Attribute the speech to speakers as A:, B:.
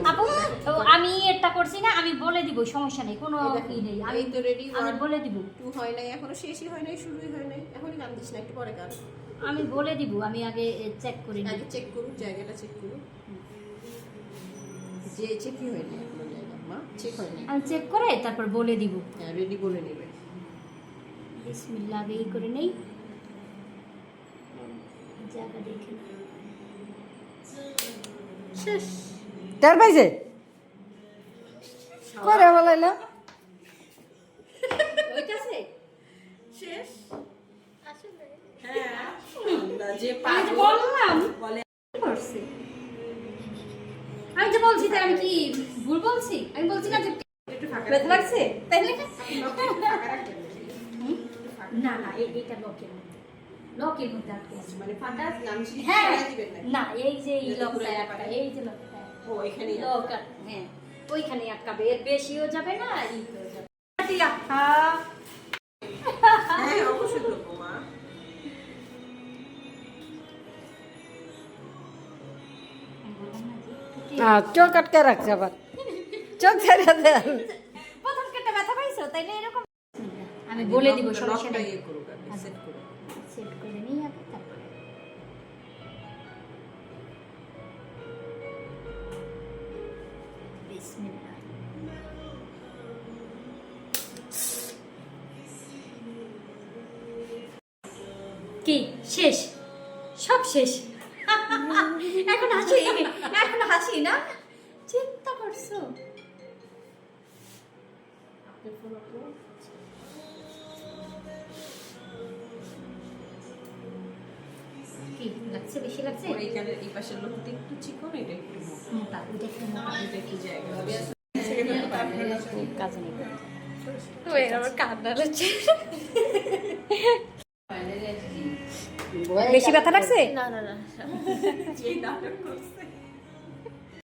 A: আপু আমি এটা করছি না, আমি বলে দিব, সমস্যা নেই, কোনো কি নেই, আমি
B: তো রেডি।
A: আমি বলে দিব।
B: 2 হয় নাই, এখনো শেষই হয় নাই, শুরুই হয় নাই, এখনই গান দিস না, একটু পরে গান।
A: আমি বলে দিব, আমি আগে চেক করি নিই।
B: আগে চেক করুক, জায়গাটা চেক করুক, যে চেকই হয় নাই এখনো জায়গা, মা চেক হয় নাই।
A: আমি চেক করে তারপর বলে দিব।
B: হ্যাঁ, রেডি বলে নেবে।
A: বিসমিল্লাহ আগে এই করে নেই, জায়গা দেখে নিই।
B: শেষ।
C: টের পাইছে করে বলাইলো
A: ওইটাছে
B: শেষ।
A: আসলে
B: হ্যাঁ, যে
A: আমি তো বললাম
B: বলে
A: করছে, আমি যে বলছি তাই আমি কি ভুল বলছি? আমি বলছি না যে
B: একটু ফাঁকা
A: ব্যথা লাগছে তাইলে
B: ফাঁকা রাখবেন।
A: না না এইটা লকের মধ্যে আটকে আছে।
B: মানে ফাঁকা গান
A: হ্যাঁ
B: ছেড়ে দিবেন না।
A: না, এই যে এই
B: এটা
A: লকটা
B: ঘুরাইতে
A: আটকা,
B: পারে।
A: এই যে লকটা,
B: ও এখানেই আছে।
A: লক হ্যাঁ ওইখানে আটকাবে, এর বেশিও যাবে না, এই হয়ে যাবে।
B: হ্যাঁ, অবশ্যই করবো মা।
C: চোখ আটকে রাখছে আবার চোখ ছেড়ে দেন
A: প্রথম কেটে ব্যথা পাইছো তাইলে এরকম আমি বলে দিব, সমস্যা
B: লকটা
A: নেই।
B: ইয়ে করুক আগে, সেট করুক।
A: সেট করে নিই আগে, তারপরে বিসমিল্লাহ। কি শেষ? সব শেষ। এখন হাসি, এখন হাসি না, চিন্তা করছো?
B: আপনি ফোন আপনি
A: কি লাগছে, বেশি লাগছে?
B: এইখানে এই পাশের লোকটা একটু চিকন, এটা একটু মোটা।
A: মোটা, ওইটা একটু মোটা।
B: এটা একটু জায়গা হবে।
A: কাজে নেই। বেশি ব্যথা লাগছে?
B: যে নাটক করছে